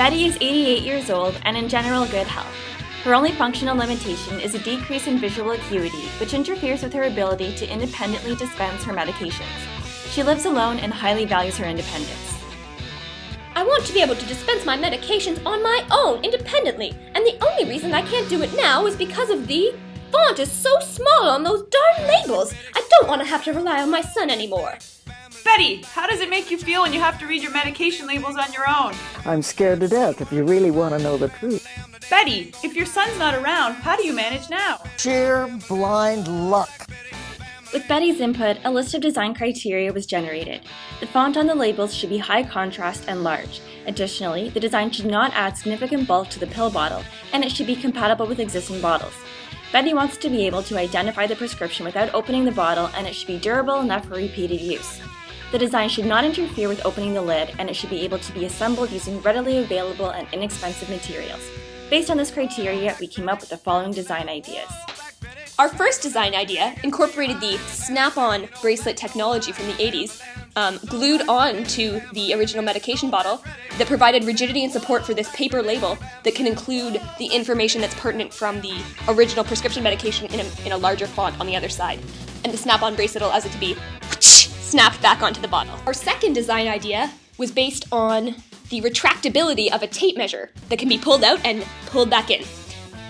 Betty is 88 years old and in general good health. Her only functional limitation is a decrease in visual acuity, which interferes with her ability to independently dispense her medications. She lives alone and highly values her independence. I want to be able to dispense my medications on my own, independently, and the only reason I can't do it now is because of the font is so small on those darn labels. I don't want to have to rely on my son anymore. Betty, how does it make you feel when you have to read your medication labels on your own? I'm scared to death if you really want to know the truth. Betty, if your son's not around, how do you manage now? Sheer blind luck. With Betty's input, a list of design criteria was generated. The font on the labels should be high contrast and large. Additionally, the design should not add significant bulk to the pill bottle, and it should be compatible with existing bottles. Betty wants to be able to identify the prescription without opening the bottle, and it should be durable enough for repeated use. The design should not interfere with opening the lid, and it should be able to be assembled using readily available and inexpensive materials. Based on this criteria, we came up with the following design ideas. Our first design idea incorporated the snap-on bracelet technology from the 80s, glued on to the original medication bottle that provided rigidity and support for this paper label that can include the information that's pertinent from the original prescription medication in a larger font on the other side. And the snap-on bracelet allows it to be snapped back onto the bottle. Our second design idea was based on the retractability of a tape measure that can be pulled out and pulled back in.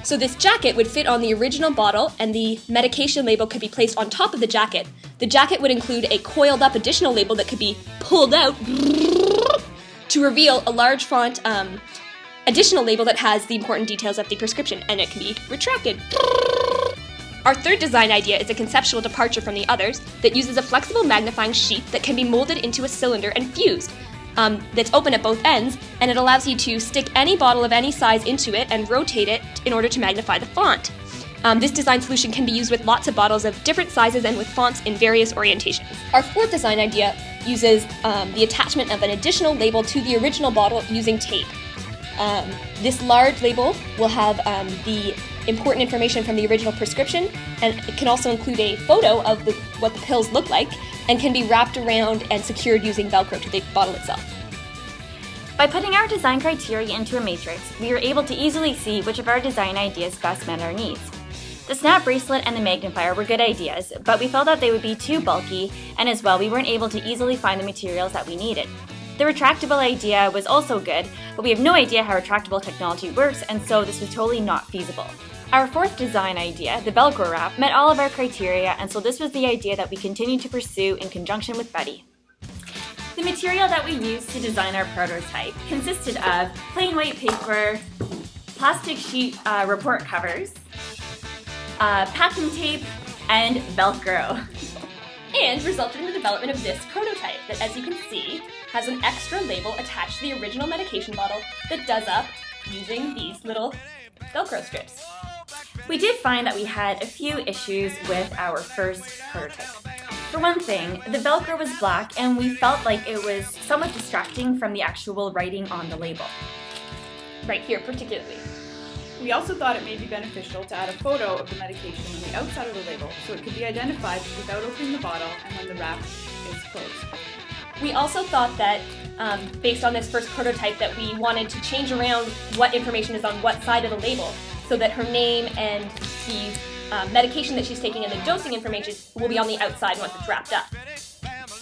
So this jacket would fit on the original bottle and the medication label could be placed on top of the jacket. The jacket would include a coiled up additional label that could be pulled out to reveal a large font additional label that has the important details of the prescription, and it can be retracted. Our third design idea is a conceptual departure from the others that uses a flexible magnifying sheet that can be molded into a cylinder and fused. That's open at both ends, and it allows you to stick any bottle of any size into it and rotate it in order to magnify the font. This design solution can be used with lots of bottles of different sizes and with fonts in various orientations. Our fourth design idea uses the attachment of an additional label to the original bottle using tape. This large label will have the important information from the original prescription, and it can also include a photo of what the pills look like, and can be wrapped around and secured using Velcro to the bottle itself. By putting our design criteria into a matrix, we were able to easily see which of our design ideas best met our needs. The snap bracelet and the magnifier were good ideas, but we felt that they would be too bulky, and as well we weren't able to easily find the materials that we needed. The retractable idea was also good, but we have no idea how retractable technology works, and so this was totally not feasible. Our fourth design idea, the Velcro wrap, met all of our criteria, and so this was the idea that we continued to pursue in conjunction with Betty. The material that we used to design our prototype consisted of plain white paper, plastic sheet report covers, packing tape, and Velcro. And resulted in the development of this prototype that, as you can see, has an extra label attached to the original medication bottle that does up using these little Velcro strips. We did find that we had a few issues with our first prototype. For one thing, the Velcro was black and we felt like it was somewhat distracting from the actual writing on the label. Right here particularly. We also thought it may be beneficial to add a photo of the medication on the outside of the label so it could be identified without opening the bottle and when the wrap is closed. We also thought that, based on this first prototype, that we wanted to change around what information is on what side of the label so that her name and the medication that she's taking and the dosing information will be on the outside once it's wrapped up.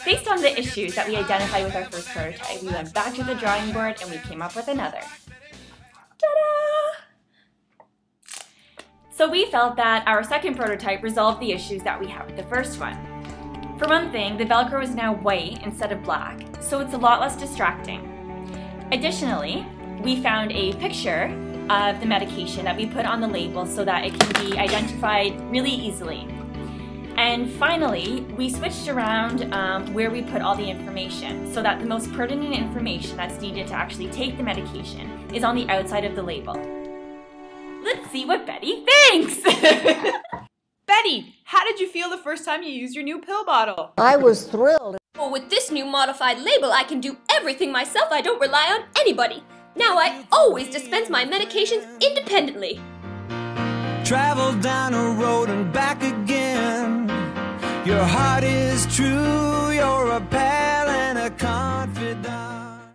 Based on the issues that we identified with our first prototype, we went back to the drawing board and we came up with another. Ta-da! So we felt that our second prototype resolved the issues that we had with the first one. For one thing, the Velcro is now white instead of black, so it's a lot less distracting. Additionally, we found a picture of the medication that we put on the label so that it can be identified really easily. And finally, we switched around where we put all the information so that the most pertinent information that's needed to actually take the medication is on the outside of the label. Let's see what Betty thinks! Betty, how did you feel the first time you used your new pill bottle? I was thrilled. Well, with this new modified label, I can do everything myself. I don't rely on anybody. Now I always dispense my medications independently. Travel down a road and back again. Your heart is true, you're a